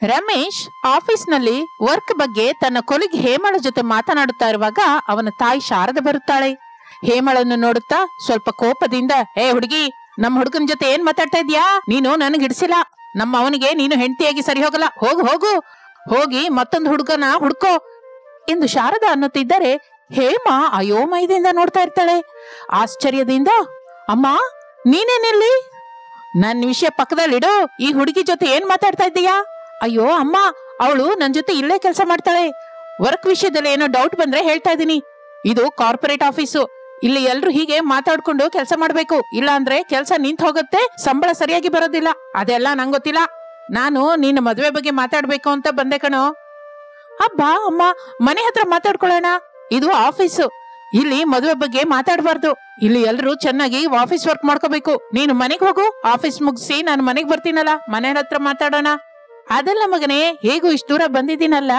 ರಮೇಶ್ ಆಫೀಸ್ನಲ್ಲಿ ವರ್ಕ್ ಬಗ್ಗೆ ತನ್ನ ಕೊಲಿಗ್ ಹೇಮಳ ಜೊತೆ ಮಾತನಾಡುತ್ತಾ ಇರುವಾಗ ಅವನ ತಾಯಿ ಶಾರದ ಬರುತ್ತಾಳೆ. ಹೇಮಳನ್ನು ನೋಡುತ್ತಾ ಸ್ವಲ್ಪ ಕೋಪದಿಂದ, ಹುಡುಗಿ, ನಮ್ಮ ಹುಡುಗನ ಜೊತೆ ಏನ್ ಮಾತಾಡ್ತಾ ಇದ್ಯಾ? ನೀನು ನನಗ್ ಹಿಡ್ಸಿಲ್ಲ. ನಮ್ಮ ಅವನಿಗೆ ನೀನು ಹೆಂಡತಿಯಾಗಿ ಸರಿ ಹೋಗಲ್ಲ. ಹೋಗು ಹೋಗು, ಹೋಗಿ ಮತ್ತೊಂದು ಹುಡುಗನ ಹುಡ್ಕೋ ಎಂದು ಶಾರದಾ ಅನ್ನುತ್ತಿದ್ದರೆ ಹೇಮ ಅಯೋಮಯದಿಂದ ನೋಡ್ತಾ ಇರ್ತಾಳೆ. ಆಶ್ಚರ್ಯದಿಂದ, ಅಮ್ಮ ನೀನೇನಿಲ್ಲಿ? ನನ್ನ ವಿಷಯ ಪಕ್ಕದಲ್ಲಿಡು. ಈ ಹುಡುಗಿ ಜೊತೆ ಏನ್ ಮಾತಾಡ್ತಾ ಇದ್ದೀಯಾ? ಅಯ್ಯೋ ಅಮ್ಮ, ಅವಳು ನನ್ ಜೊತೆ ಇಲ್ಲೇ ಕೆಲಸ ಮಾಡ್ತಾಳೆ. ವರ್ಕ್ ವಿಷಯದಲ್ಲಿ ಏನೋ ಡೌಟ್ ಬಂದ್ರೆ ಹೇಳ್ತಾ ಇದ್ದೀನಿ. ಇದು ಕಾರ್ಪೊರೇಟ್ ಆಫೀಸು. ಇಲ್ಲಿ ಎಲ್ರು ಹೀಗೆ ಮಾತಾಡ್ಕೊಂಡು ಕೆಲಸ ಮಾಡ್ಬೇಕು. ಇಲ್ಲ ಅಂದ್ರೆ ಕೆಲಸ ನಿಂತು ಹೋಗುತ್ತೆ, ಸಂಬಳ ಸರಿಯಾಗಿ ಬರೋದಿಲ್ಲ. ಅದೆಲ್ಲ ನಂಗೆ ಗೊತ್ತಿಲ್ಲ. ನಾನು ನಿನ್ನ ಮದುವೆ ಬಗ್ಗೆ ಮಾತಾಡ್ಬೇಕು ಅಂತ ಬಂದೆ ಕಣೋ. ಅಬ್ಬಾ ಅಮ್ಮ, ಮನೆ ಹತ್ರ ಮಾತಾಡ್ಕೊಳ್ಳೋಣ. ಇದು ಆಫೀಸು, ಇಲ್ಲಿ ಮದುವೆ ಬಗ್ಗೆ ಮಾತಾಡಬಾರ್ದು. ಇಲ್ಲಿ ಎಲ್ರು ಚೆನ್ನಾಗಿ ಆಫೀಸ್ ವರ್ಕ್ ಮಾಡ್ಕೋಬೇಕು. ನೀನು ಮನೆಗ್ ಹೋಗು. ಆಫೀಸ್ ಮುಗಿಸಿ ನಾನು ಮನೆಗ್ ಬರ್ತೀನಲ್ಲ, ಮನೆ ಹತ್ರ ಮಾತಾಡೋಣ. ಅದೆಲ್ಲ ಮಗನೇ, ಹೇಗೂ ಇಷ್ಟು ದೂರ ಬಂದಿದ್ದೀನಲ್ಲ,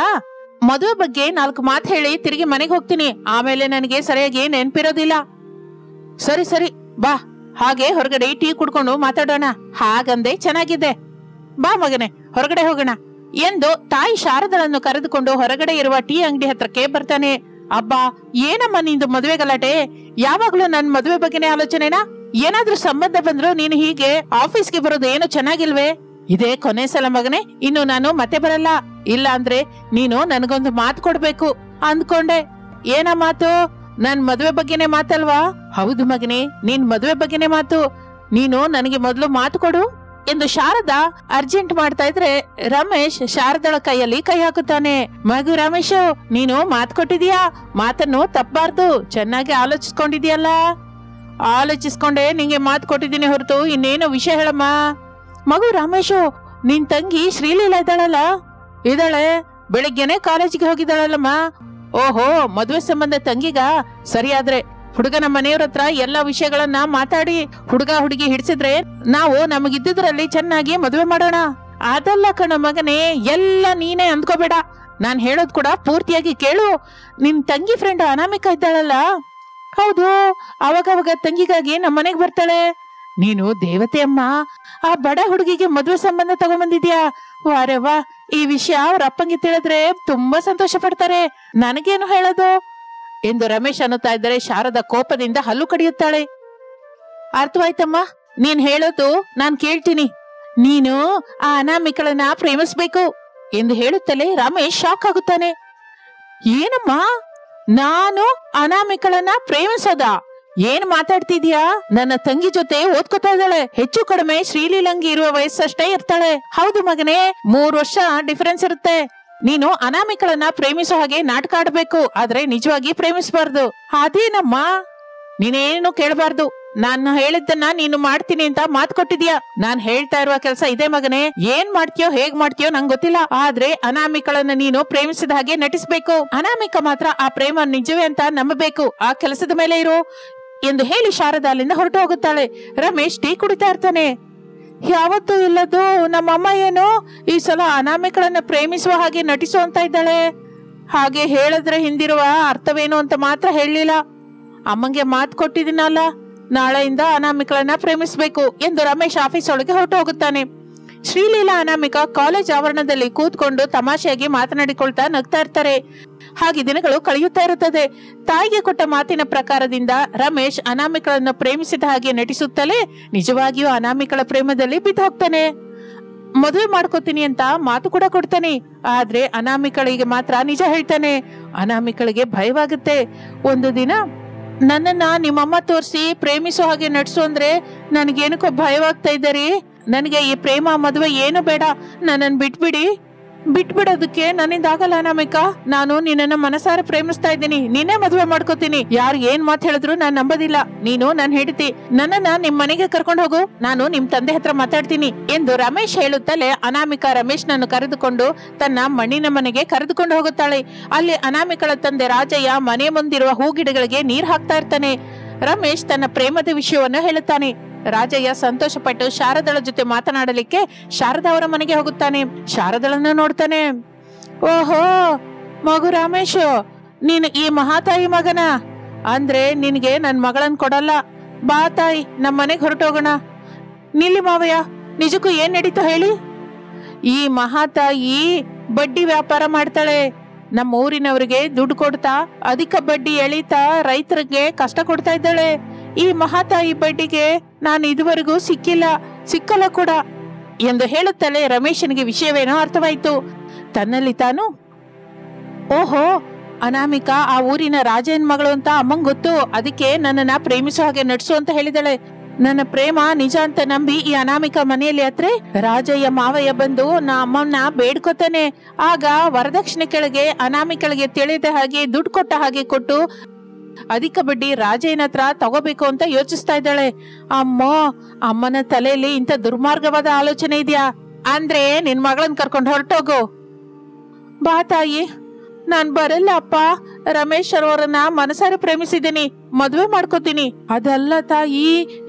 ಮದುವೆ ಬಗ್ಗೆ 4 ಮಾತು ಹೇಳಿ ತಿರುಗಿ ಮನೆಗೆ ಹೋಗ್ತೀನಿ. ಆಮೇಲೆ ನನಗೆ ಸರಿಯಾಗಿ ನೆನ್ಪಿರೋದಿಲ್ಲ. ಸರಿ ಸರಿ ಬಾ, ಹಾಗೆ ಹೊರಗಡೆ ಟೀ ಕುಡ್ಕೊಂಡು ಮಾತಾಡೋಣ. ಹಾಗಂದೆ ಚೆನ್ನಾಗಿದೆ. ಬಾ ಮಗನೇ, ಹೊರಗಡೆ ಹೋಗೋಣ ಎಂದು ತಾಯಿ ಶಾರದಳನ್ನು ಕರೆದುಕೊಂಡು ಹೊರಗಡೆ ಇರುವ ಟೀ ಅಂಗಡಿ ಹತ್ರಕ್ಕೆ ಬರ್ತಾನೆ. ಅಬ್ಬಾ, ಏನಮ್ಮ ನಿಂದು ಮದುವೆ ಗಲಾಟೆ? ಯಾವಾಗ್ಲೂ ನನ್ ಮದುವೆ ಬಗ್ಗೆನೇ ಆಲೋಚನೆನಾ? ಏನಾದ್ರೂ ಸಂಬಂಧ ಬಂದ್ರು ನೀನು ಹೀಗೆ ಆಫೀಸ್ಗೆ ಬರೋದು ಏನು ಚೆನ್ನಾಗಿಲ್ವೇ? ಇದೇ ಕೊನೆ ಸಲ ಮಗನೇ, ಇನ್ನು ನಾನು ಮತ್ತೆ ಬರಲ್ಲ. ಇಲ್ಲ ಅಂದ್ರೆ ನೀನು ನನಗೊಂದು ಮಾತು ಕೊಡ್ಬೇಕು ಅಂದ್ಕೊಂಡೆ. ಏನ ಮಾತು? ನನ್ ಮದುವೆ ಬಗ್ಗೆನೇ ಮಾತಲ್ವಾ? ಹೌದು ಮಗನೇ, ನೀನ್ ಮದುವೆ ಬಗ್ಗೆನೇ ಮಾತು. ನೀನು ನನಗೆ ಮೊದಲು ಮಾತು ಕೊಡು ಎಂದು ಶಾರದಾ ಅರ್ಜೆಂಟ್ ಮಾಡ್ತಾ ಇದ್ರೆ ರಮೇಶ್ ಶಾರದಳ ಕೈಯಲ್ಲಿ ಕೈ ಹಾಕುತ್ತಾನೆ. ಮಗು ರಮೇಶ್, ನೀನು ಮಾತು ಕೊಟ್ಟಿದೀಯಾ? ಮಾತನ್ನು ತಪ್ಪಬಾರ್ದು. ಚೆನ್ನಾಗಿ ಆಲೋಚಿಸ್ಕೊಂಡಿದ್ಯಲ್ಲ? ಆಲೋಚಿಸ್ಕೊಂಡೆ ನಿಂಗೆ ಮಾತು ಕೊಟ್ಟಿದ್ದೀನಿ ಹೊರತು ಇನ್ನೇನು ವಿಷಯ ಹೇಳಮ್ಮ. ಮಗು ರಮೇಶು, ನಿನ್ ತಂಗಿ ಶ್ರೀಲೀಲಾ ಇದ್ದಾಳಲ್ಲ? ಇದ್ದಾಳೆ. ಬೆಳಿಗ್ಗೆನೆ ಕಾಲೇಜಿಗೆ ಹೋಗಿದ್ದಾಳಲ್ಲಮ್ಮ. ಓಹೋ, ಮದುವೆ ಸಂಬಂಧ ತಂಗಿಗ? ಸರಿಯಾದ್ರೆ ಹುಡುಗನ ಮನೆಯವ್ರ ಹತ್ರ ಎಲ್ಲಾ ವಿಷಯಗಳನ್ನ ಮಾತಾಡಿ ಹುಡುಗ ಹುಡುಗಿ ಹಿಡಿಸಿದ್ರೆ ನಾವು ನಮಗಿದ್ದುದ್ರಲ್ಲಿ ಚೆನ್ನಾಗಿ ಮದುವೆ ಮಾಡೋಣ. ಅದಲ್ಲ ಕಣ ಮಗನೇ, ಎಲ್ಲ ನೀನೇ ಅಂದ್ಕೋಬೇಡ. ನಾನ್ ಹೇಳೋದ್ ಕೂಡ ಪೂರ್ತಿಯಾಗಿ ಕೇಳು. ನಿನ್ ತಂಗಿ ಫ್ರೆಂಡ್ ಅನಾಮಿಕಾ ಇದ್ದಾಳಲ್ಲ? ಹೌದು, ಅವಾಗವಾಗ ತಂಗಿಗಾಗಿ ನಮ್ಮ ಮನೆಗ್ ಬರ್ತಾಳೆ. ನೀನು ದೇವತೆ ಅಮ್ಮ. ಆ ಬಡ ಹುಡುಗಿಗೆ ಮದುವೆ ಸಂಬಂಧ ತಗೊಂಡ್ಬಂದಿದ್ಯಾ? ವಾರೆ ವಾ, ಈ ವಿಷಯ ಅವ್ರ ಅಪ್ಪಂಗೆ ತಿಳಿದ್ರೆ ತುಂಬಾ ಸಂತೋಷ ಪಡ್ತಾರೆ. ನನಗೇನು ಹೇಳೋದು ಎಂದು ರಮೇಶ್ ಅನ್ನುತ್ತಾ ಇದ್ದರೆ ಶಾರದಾ ಕೋಪದಿಂದ ಹಲ್ಲು ಕಡಿಯುತ್ತಾಳೆ. ಅರ್ಥವಾಯ್ತಮ್ಮ, ನೀನ್ ಹೇಳೋದು ನಾನ್ ಕೇಳ್ತೀನಿ. ನೀನು ಆ ಅನಾಮಿಕಳನ್ನ ಪ್ರೇಮಿಸ್ಬೇಕು ಎಂದು ಹೇಳುತ್ತಲೇ ರಮೇಶ್ ಶಾಕ್ ಆಗುತ್ತಾನೆ. ಏನಮ್ಮ, ನಾನು ಅನಾಮಿಕಳನ್ನ ಪ್ರೇಮಿಸೋದ? ಏನ್ ಮಾತಾಡ್ತಿದ್ಯಾ? ನನ್ನ ತಂಗಿ ಜೊತೆ ಓದ್ಕೋತಾ ಇದ್ದಾಳೆ. ಹೆಚ್ಚು ಕಡಿಮೆ ಶ್ರೀಲೀಲಂಗಿ ಇರುವ ವಯಸ್ಸಷ್ಟೇ ಇರ್ತಾಳೆ. ಹೌದು ಮಗನೇ, 3 ವರ್ಷ ಡಿಫರೆನ್ಸ್ ಇರುತ್ತೆ. ನೀನು ಅನಾಮಿಕಳನ್ನ ಪ್ರೇಮಿಸೋ ಹಾಗೆ ನಾಟಕ ಆಡ್ಬೇಕು, ಆದ್ರೆ ನಿಜವಾಗಿ ಪ್ರೇಮಿಸಬಾರ್ದು. ಅದೇನಮ್ಮ? ನೀನೇನು ಕೇಳಬಾರ್ದು. ನಾನು ಹೇಳಿದ್ದನ್ನ ನೀನು ಮಾಡ್ತೀನಿ ಅಂತ ಮಾತು ಕೊಟ್ಟಿದ್ಯಾ. ನಾನ್ ಹೇಳ್ತಾ ಇರುವ ಕೆಲಸ ಇದೆ ಮಗನೇ. ಏನ್ ಮಾಡ್ತೀಯೋ ಹೇಗ್ ಮಾಡ್ತೀಯೋ ನಂಗೆ ಗೊತ್ತಿಲ್ಲ, ಆದ್ರೆ ಅನಾಮಿಕಳನ್ನ ನೀನು ಪ್ರೇಮಿಸಿದ ಹಾಗೆ ನಟಿಸ್ಬೇಕು. ಅನಾಮಿಕ ಮಾತ್ರ ಆ ಪ್ರೇಮ ನಿಜವೇ ಅಂತ ನಂಬಬೇಕು. ಆ ಕೆಲಸದ ಮೇಲೆ ಇರು ಎಂದು ಹೇಳಿ ಶಾರದಾ ಅಲ್ಲಿಂದ ಹೊರಟು ಹೋಗುತ್ತಾಳೆ. ರಮೇಶ್ ಟೀ ಕುಡಿತಾ ಇರ್ತಾನೆ. ಯಾವತ್ತೂ ಇಲ್ಲದು ನಮ್ಮಮ್ಮ ಏನು ಈ ಸಲ ಅನಾಮಿಕಳನ್ನ ಪ್ರೇಮಿಸುವ ಹಾಗೆ ನಟಿಸು ಅಂತ ಇದ್ದಾಳೆ. ಹಾಗೆ ಹೇಳಿದ್ರೆ ಹಿಂದಿರುವ ಅರ್ಥವೇನು ಅಂತ ಮಾತ್ರ ಹೇಳಲಿಲ್ಲ. ಅಮ್ಮಂಗೆ ಮಾತು ಕೊಟ್ಟಿದ್ದೀನಲ್ಲ, ನಾಳೆಯಿಂದ ಅನಾಮಿಕಳನ್ನ ಪ್ರೇಮಿಸ್ಬೇಕು ಎಂದು ರಮೇಶ್ ಆಫೀಸ್ ಒಳಗೆ ಹೊರಟು ಹೋಗುತ್ತಾನೆ. ಶ್ರೀಲೀಲಾ ಅನಾಮಿಕಾ ಕಾಲೇಜ್ ಆವರಣದಲ್ಲಿ ಕೂತ್ಕೊಂಡು ತಮಾಷೆಯಾಗಿ ಮಾತನಾಡಿಕೊಳ್ತಾ ನಗ್ತಾ ಇರ್ತಾರೆ. ಹಾಗೆ ದಿನಗಳು ಕಳೆಯುತ್ತಾ ಇರುತ್ತದೆ. ತಾಯಿಗೆ ಕೊಟ್ಟ ಮಾತಿನ ಪ್ರಕಾರದಿಂದ ರಮೇಶ್ ಅನಾಮಿಕಳನ್ನು ಪ್ರೇಮಿಸಿದ ಹಾಗೆ ನಟಿಸುತ್ತಲೇ ನಿಜವಾಗಿಯೂ ಅನಾಮಿಕಳ ಪ್ರೇಮದಲ್ಲಿ ಬಿದ್ದು ಹೋಗ್ತಾನೆ. ಮದುವೆ ಮಾಡ್ಕೋತೀನಿ ಅಂತ ಮಾತು ಕೂಡ ಕೊಡ್ತಾನೆ. ಆದ್ರೆ ಅನಾಮಿಕಳಿಗೆ ಮಾತ್ರ ನಿಜ ಹೇಳ್ತಾನೆ. ಅನಾಮಿಕಳಿಗೆ ಭಯವಾಗುತ್ತೆ. ಒಂದು ದಿನ ನನ್ನನ್ನ ನಿಮ್ಮಮ್ಮ ತೋರಿಸಿ ಪ್ರೇಮಿಸೋ ಹಾಗೆ ನಡ್ಸು ಅಂದ್ರೆ ನನ್ಗೇನಕ್ಕೋ ಭಯವಾಗ್ತಾ ಇದ್ದೀರಿ. ನನಗೆ ಈ ಪ್ರೇಮ ಮದುವೆ ಏನು ಬೇಡ. ನನ್ನನ್ನು ಬಿಟ್ಬಿಡೋದಕ್ಕೆ ನನ್ನಿಂದ ಆಗಲ್ಲ ಅನಾಮಿಕಾ. ನಾನು ನಿನ್ನನ್ನ ಮನಸಾರ ಪ್ರೇಮಿಸ್ತಾ ಇದ್ದೀನಿ. ನಿನ್ನೆ ಮದುವೆ ಮಾಡ್ಕೋತೀನಿ. ಯಾರು ಏನ್ ಮಾತು ಹೇಳಿದ್ರು ನಾನ್ ನಂಬೋದಿಲ್ಲ. ನೀನು ನನ್ ಹೆಂಡತಿ. ನನ್ನನ್ನ ನಿಮ್ ಮನೆಗೆ ಕರ್ಕೊಂಡು ಹೋಗು. ನಾನು ನಿಮ್ ತಂದೆ ಹತ್ರ ಮಾತಾಡ್ತೀನಿ ಎಂದು ರಮೇಶ್ ಹೇಳುತ್ತಲೇ ಅನಾಮಿಕಾ ರಮೇಶ್ ನನ್ನು ಕರೆದುಕೊಂಡು ತನ್ನ ಮಣ್ಣಿನ ಮನೆಗೆ ಕರೆದುಕೊಂಡು ಹೋಗುತ್ತಾಳೆ. ಅಲ್ಲಿ ಅನಾಮಿಕಳ ತಂದೆ ರಾಜಯ್ಯ ಮನೆ ಮುಂದಿರುವ ಹೂಗಿಡಗಳಿಗೆ ನೀರ್ ಹಾಕ್ತಾ ಇರ್ತಾನೆ. ರಮೇಶ್ ತನ್ನ ಪ್ರೇಮದ ವಿಷಯವನ್ನು ಹೇಳುತ್ತಾನೆ. ರಾಜಯ್ಯ ಸಂತೋಷಪಟ್ಟು ಶಾರದಳ ಜೊತೆ ಮಾತನಾಡಲಿಕ್ಕೆ ಶಾರದಾ ಅವರ ಮನೆಗೆ ಹೋಗುತ್ತಾನೆ. ಶಾರದಳನ್ನು ನೋಡ್ತಾನೆ. ಓಹೋ ಮಗು ರಮೇಶ್, ನೀನು ಈ ಮಹಾತಾಯಿ ಮಗನ? ಅಂದ್ರೆ ನಿನ್ಗೆ ನನ್ ಮಗಳನ್ ಕೊಡಲ್ಲ. ಬಾ ತಾಯಿ, ನಮ್ಮ ಮನೆಗೆ ಹೊರಟೋಗೋಣ. ನಿಲ್ಲಿ ಮಾವಯ್ಯ, ನಿಜಕ್ಕೂ ಏನ್ ನಡೀತು ಹೇಳಿ. ಈ ಮಹಾತಾಯಿ ಬಡ್ಡಿ ವ್ಯಾಪಾರ ಮಾಡ್ತಾಳೆ. ನಮ್ಮ ಊರಿನವರಿಗೆ ದುಡ್ಡು ಕೊಡ್ತಾ ಅಧಿಕ ಬಡ್ಡಿ ಎಳಿತಾ ರೈತರಿಗೆ ಕಷ್ಟ ಕೊಡ್ತಾ ಇದ್ದಾಳೆ. ಈ ಮಹಾತಾಯಿ ಬಡ್ಡಿಗೆ ನಾನು ಇದುವರೆಗೂ ಸಿಕ್ಕಲ್ಲ ಕೂಡ ಎಂದು ಹೇಳುತ್ತಲೇ ರಮೇಶನಿಗೆ ವಿಷಯವೇನೋ ಅರ್ಥವಾಯಿತು. ತನ್ನಲ್ಲಿ ತಾನು, ಓಹೋ, ಅನಾಮಿಕಾ ಆ ಊರಿನ ರಾಜನ ಮಗಳು ಅಂತ ಅಮ್ಮಂಗ್ ಗೊತ್ತು, ಅದಕ್ಕೆ ನನ್ನನ್ನ ಪ್ರೇಮಿಸೋ ಹಾಗೆ ನಡ್ಸು ಅಂತ ಹೇಳಿದಾಳೆ. ನನ್ನ ಪ್ರೇಮ ನಿಜ ಅಂತ ನಂಬಿ ಈ ಅನಾಮಿಕಾ ಮನೆಯಲ್ಲಿ ಹತ್ರ ರಾಜಯ್ಯ ಮಾವಯ್ಯ ಬಂದು ಅಮ್ಮನ್ನ ಬೇಡ್ಕೊತಾನೆ. ಆಗ ವರದಕ್ಷಿಣೆ ಕೆಳಗೆ ಅನಾಮಿಕಳಿಗೆ ತಿಳಿದ ಹಾಗೆ ದುಡ್ಡು ಕೊಟ್ಟ ಹಾಗೆ ಕೊಟ್ಟು ಅಧಿಕ ಬಡ್ಡಿ ರಾಜಯ್ಯನ ಹತ್ರ ತಗೋಬೇಕು ಅಂತ ಯೋಚಿಸ್ತಾ ಇದ್ದಾಳೆ. ಅಮ್ಮನ ತಲೆಯಲ್ಲಿ ಇಂಥ ದುರ್ಮಾರ್ಗವಾದ ಆಲೋಚನೆ ಇದೆಯಾ? ಅಂದ್ರೆ ನಿನ್ ಮಗಳನ್ನ ಕರ್ಕೊಂಡು ಹೊರಟೋಗು. ಬಾ ತಾಯಿ. ನಾನ್ ಬರಲ್ಲ ಅಪ್ಪ, ರಮೇಶ್ ಅವರನ್ನ ಮನಸಾರೆ ಪ್ರೇಮಿಸಿದ್ದೀನಿ, ಮದ್ವೆ ಮಾಡ್ಕೋತೀನಿ. ಅದಲ್ಲ ತಾಯಿ,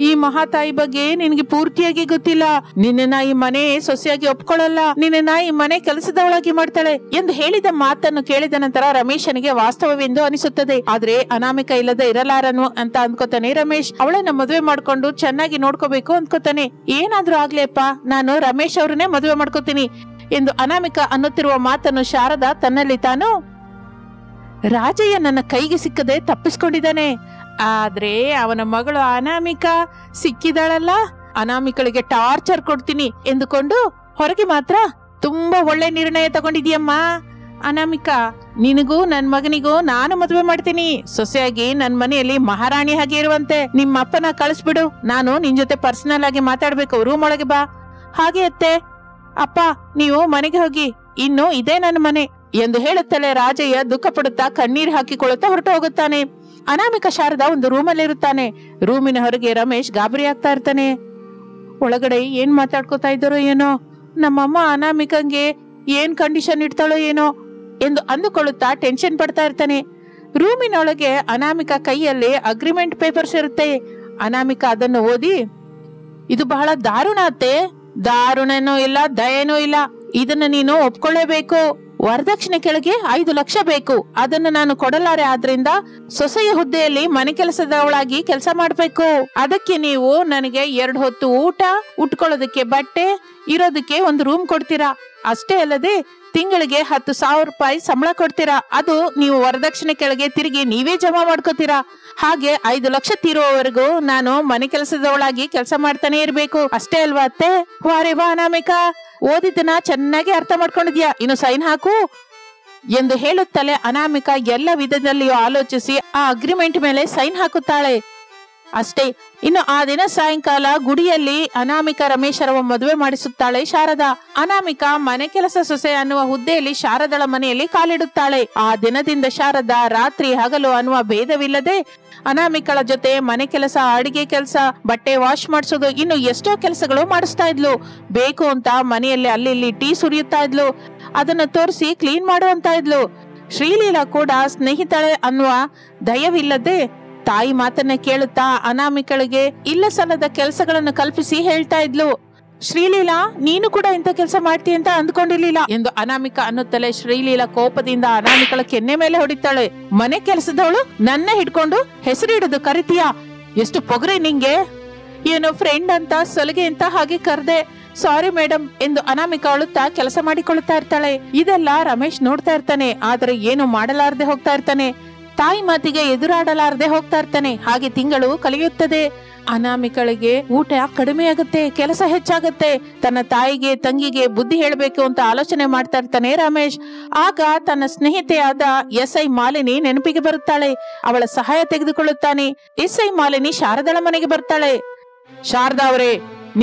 ಈ ಮಹಾತಾಯಿ ಬಗ್ಗೆ ನಿನ್ಗೆ ಪೂರ್ತಿಯಾಗಿ ಗೊತ್ತಿಲ್ಲ. ನಿನ್ನ ಈ ಮನೆ ಸೊಸೆಯಾಗಿ ಒಪ್ಕೊಳ್ಳಲ್ಲ, ನಿನ್ನ ಈ ಮನೆ ಕೆಲಸದವಳಾಗಿ ಮಾಡ್ತಾಳೆ ಎಂದು ಹೇಳಿದ ಮಾತನ್ನು ಕೇಳಿದ ನಂತರ ರಮೇಶನಿಗೆ ವಾಸ್ತವವೆಂದು ಅನಿಸುತ್ತದೆ. ಆದ್ರೆ ಅನಾಮಿಕಾ ಇಲ್ಲದೆ ಇರಲಾರನು ಅಂತ ಅಂದ್ಕೋತಾನೆ ರಮೇಶ್. ಅವಳನ್ನ ಮದುವೆ ಮಾಡ್ಕೊಂಡು ಚೆನ್ನಾಗಿ ನೋಡ್ಕೋಬೇಕು ಅಂದ್ಕೋತಾನೆ. ಏನಾದ್ರೂ ಆಗ್ಲಿ ಅಪ್ಪ, ನಾನು ರಮೇಶ್ ಅವ್ರನ್ನೇ ಮದುವೆ ಮಾಡ್ಕೋತೀನಿ ಎಂದು ಅನಾಮಿಕಾ ಅನ್ನುತ್ತಿರುವ ಮಾತನ್ನು ಶಾರದಾ ತನ್ನಲ್ಲಿ ತಾನು, ರಾಜಯ್ಯ ನನ್ನ ಕೈಗೆ ಸಿಕ್ಕದೆ ತಪ್ಪಿಸ್ಕೊಂಡಿದ್ದಾನೆ, ಆದ್ರೆ ಅವನ ಮಗಳು ಅನಾಮಿಕಾ ಸಿಕ್ಕಿದಾಳಲ್ಲ, ಅನಾಮಿಕಳಿಗೆ ಟಾರ್ಚರ್ ಕೊಡ್ತೀನಿ ಎಂದುಕೊಂಡು ಹೊರಗೆ ಮಾತ್ರ, ತುಂಬಾ ಒಳ್ಳೆ ನಿರ್ಣಯ ತಗೊಂಡಿದ್ಯಮ್ಮ ಅನಾಮಿಕಾ, ನಿನಗೂ ನನ್ ಮಗನಿಗೂ ನಾನು ಮದುವೆ ಮಾಡ್ತೀನಿ. ಸೊಸೆಯಾಗಿ ನನ್ ಮನೆಯಲ್ಲಿ ಮಹಾರಾಣಿ ಹಾಗೆ ಇರುವಂತೆ ನಿಮ್ಮ ಅಪ್ಪನ ಕಳಿಸ್ಬಿಡು, ನಾನು ನಿನ್ ಜೊತೆ ಪರ್ಸನಲ್ ಆಗಿ ಮಾತಾಡ್ಬೇಕು, ರೂಮ್ ಒಳಗೆ ಬಾ. ಹಾಗೆ ಅತ್ತೆ, ಅಪ್ಪ ನೀವು ಮನೆಗೆ ಹೋಗಿ, ಇನ್ನು ಇದೇ ನನ್ನ ಮನೆ ಎಂದು ಹೇಳುತ್ತಲೇ ರಾಜಯ್ಯ ದುಃಖ ಪಡುತ್ತಾ ಕಣ್ಣೀರು ಹಾಕಿಕೊಳ್ಳುತ್ತಾ ಹೊರಟು ಹೋಗುತ್ತಾನೆ. ಅನಾಮಿಕಾ ಶಾರದಾ ಒಂದು ರೂಮಲ್ಲಿ ಇರುತ್ತಾನೆ. ರೂಮಿನ ಹೊರಗೆ ರಮೇಶ್ ಗಾಬರಿ ಆಗ್ತಾ ಇರ್ತಾನೆ. ಒಳಗಡೆ ಏನ್ ಮಾತಾಡ್ಕೋತಾ ಇದ್ದಾರೋ ಏನೋ, ನಮ್ಮಮ್ಮ ಅನಾಮಿಕಂಗೆ ಏನ್ ಕಂಡೀಷನ್ ಇಡ್ತಾಳೋ ಏನೋ ಎಂದು ಅಂದುಕೊಳ್ಳುತ್ತಾ ಟೆನ್ಷನ್ ಪಡ್ತಾ ಇರ್ತಾನೆ. ರೂಮಿನೊಳಗೆ ಅನಾಮಿಕಾ ಕೈಯಲ್ಲಿ ಅಗ್ರಿಮೆಂಟ್ ಪೇಪರ್ಸ್ ಇರುತ್ತೆ. ಅನಾಮಿಕಾ ಅದನ್ನು ಓದಿ, ಇದು ಬಹಳ ದಾರುಣ ಅತ್ತೆ, ದಾರುಣನೂ ಇಲ್ಲ ದಯನೂ ಇಲ್ಲ, ಇದನ್ನ ನೀನು ಒಪ್ಕೊಳ್ಳೇಬೇಕು. ವರದಕ್ಷಿಣೆ ಕೆಳಗೆ 5 ಲಕ್ಷ ಬೇಕು, ಅದನ್ನು ನಾನು ಕೊಡಲಾರೆ. ಆದ್ರಿಂದ ಸೊಸೆಯ ಹುದ್ದೆಯಲ್ಲಿ ಮನೆ ಕೆಲಸದವಳಾಗಿ ಕೆಲಸ ಮಾಡ್ಬೇಕು. ಅದಕ್ಕೆ ನೀವು ನನಗೆ 2 ಹೊತ್ತು ಊಟ, ಉಟ್ಕೊಳ್ಳೋದಕ್ಕೆ ಬಟ್ಟೆ, ಇರೋದಕ್ಕೆ ಒಂದು ರೂಮ್ ಕೊಡ್ತೀರಾ. ಅಷ್ಟೇ ಅಲ್ಲದೆ ತಿಂಗಳಿಗೆ 10,000 ರೂಪಾಯಿ ಸಂಬಳ ಕೊಡ್ತೀರಾ. ಅದು ನೀವು ವರದಕ್ಷಿಣೆ ಕೆಳಗೆ ತಿರುಗಿ ನೀವೇ ಜಮಾ ಮಾಡ್ಕೋತೀರಾ. ಹಾಗೆ 5 ಲಕ್ಷ ತೀರುವವರೆಗೂ ನಾನು ಮನೆ ಕೆಲಸದವಳಾಗಿ ಕೆಲಸ ಮಾಡ್ತಾನೆ ಇರ್ಬೇಕು. ಅಷ್ಟೇ ಅಲ್ವಾ ಅತ್ತೆ? ವಾರೇ ವಾ ಅನಾಮಿಕಾ, ಓದಿದ್ದನ್ನ ಚೆನ್ನಾಗಿ ಅರ್ಥ ಮಾಡ್ಕೊಂಡಿದ್ಯಾ, ಇನ್ನು ಸೈನ್ ಹಾಕು ಎಂದು ಹೇಳುತ್ತಲೇ ಅನಾಮಿಕಾ ಎಲ್ಲ ವಿಧದಲ್ಲಿಯೂ ಆಲೋಚಿಸಿ ಆ ಅಗ್ರಿಮೆಂಟ್ ಮೇಲೆ ಸೈನ್ ಹಾಕುತ್ತಾಳೆ. ಅಷ್ಟೇ. ಇನ್ನು ಆ ದಿನ ಸಾಯಂಕಾಲ ಗುಡಿಯಲ್ಲಿ ಅನಾಮಿಕಾ ರಮೇಶರವ ಮದುವೆ ಮಾಡಿಸುತ್ತಾಳೆ ಶಾರದಾ. ಅನಾಮಿಕಾ ಮನೆ ಕೆಲಸ ಸೊಸೆ ಅನ್ನುವ ಹುದ್ದೆಯಲ್ಲಿ ಶಾರದಳ ಮನೆಯಲ್ಲಿ ಕಾಲಿಡುತ್ತಾಳೆ. ಆ ದಿನದಿಂದ ಶಾರದಾ ರಾತ್ರಿ ಹಗಲು ಅನ್ನುವ ಭೇದವಿಲ್ಲದೆ ಅನಾಮಿಕಳ ಜೊತೆ ಮನೆ ಕೆಲಸ, ಅಡಿಗೆ ಕೆಲಸ, ಬಟ್ಟೆ ವಾಶ್ ಮಾಡಿಸೋದು, ಇನ್ನು ಎಷ್ಟೋ ಕೆಲಸಗಳು ಮಾಡಿಸ್ತಾ ಇದ್ಲು. ಬೇಕು ಅಂತ ಮನೆಯಲ್ಲಿ ಅಲ್ಲಿ ಟೀ ಸುರಿಯುತ್ತಾ ಇದ್ಲು, ಅದನ್ನ ತೋರಿಸಿ ಕ್ಲೀನ್ ಮಾಡುವಂತ ಇದ್ಲು. ಶ್ರೀಲೀಲಾ ಕೂಡ ಸ್ನೇಹಿತಳೆ ಅನ್ನುವ ದಯವಿಲ್ಲದೆ ತಾಯಿ ಮಾತನ್ನ ಕೇಳುತ್ತಾ ಅನಾಮಿಕಳಿಗೆ ಇಲ್ಲ ಸಲ್ಲದ ಕೆಲಸಗಳನ್ನು ಕಲ್ಪಿಸಿ ಹೇಳ್ತಾ ಇದ್ಲು. ಶ್ರೀಲೀಲಾ, ನೀನು ಕೂಡ ಇಂಥ ಕೆಲಸ ಮಾಡ್ತೀಯ ಅಂತ ಅಂದ್ಕೊಂಡಿರ್ಲಿಲ್ಲ ಎಂದು ಅನಾಮಿಕಾ ಅನ್ನುತ್ತಲೇ ಶ್ರೀಲೀಲಾ ಕೋಪದಿಂದ ಅನಾಮಿಕಳ ಕೆನ್ನೆ ಮೇಲೆ ಹೊಡಿತಾಳೆ. ಮನೆ ಕೆಲಸದವಳು ನನ್ನ ಹಿಡ್ಕೊಂಡು ಹೆಸರಿಡೋದು ಕರಿತೀಯಾ? ಎಷ್ಟು ಪೊಗರೆ ನಿಂಗೆ? ಏನೋ ಫ್ರೆಂಡ್ ಅಂತ ಸೊಲಗೆ ಅಂತ ಹಾಗೆ ಕರ್ದೆ, ಸಾರಿ ಮೇಡಮ್ ಎಂದು ಅನಾಮಿಕಾ ಅಳುತ್ತಾ ಕೆಲಸ ಮಾಡಿಕೊಳ್ಳುತ್ತಾ ಇರ್ತಾಳೆ. ಇದೆಲ್ಲ ರಮೇಶ್ ನೋಡ್ತಾ ಇರ್ತಾನೆ, ಆದ್ರೆ ಏನು ಮಾಡಲಾರದೆ ಹೋಗ್ತಾ ಇರ್ತಾನೆ. ತಾಯಿ ಮಾತಿಗೆ ಎದುರಾಡಲಾರದೆ ಹೋಗ್ತಾ ಇರ್ತಾನೆ. ಹಾಗೆ ತಿಂಗಳು ಕಳೆಯುತ್ತದೆ. ಅನಾಮಿಕಳಿಗೆ ಊಟ ಕಡಿಮೆ ಆಗುತ್ತೆ, ಕೆಲಸ ಹೆಚ್ಚಾಗುತ್ತೆ. ತನ್ನ ತಾಯಿಗೆ ತಂಗಿಗೆ ಬುದ್ಧಿ ಹೇಳಬೇಕು ಅಂತ ಆಲೋಚನೆ ಮಾಡ್ತಾ ಇರ್ತಾನೆ ರಮೇಶ್. ಆಗ ತನ್ನ ಸ್ನೇಹಿತೆಯಾದ SI ಮಾಲಿನಿ ನೆನಪಿಗೆ ಬರುತ್ತಾಳೆ. ಅವಳ ಸಹಾಯ ತೆಗೆದುಕೊಳ್ಳುತ್ತಾನೆ. SI ಮಾಲಿನಿ ಶಾರದಳ ಮನೆಗೆ ಬರ್ತಾಳೆ. ಶಾರದಾ ಅವರೇ,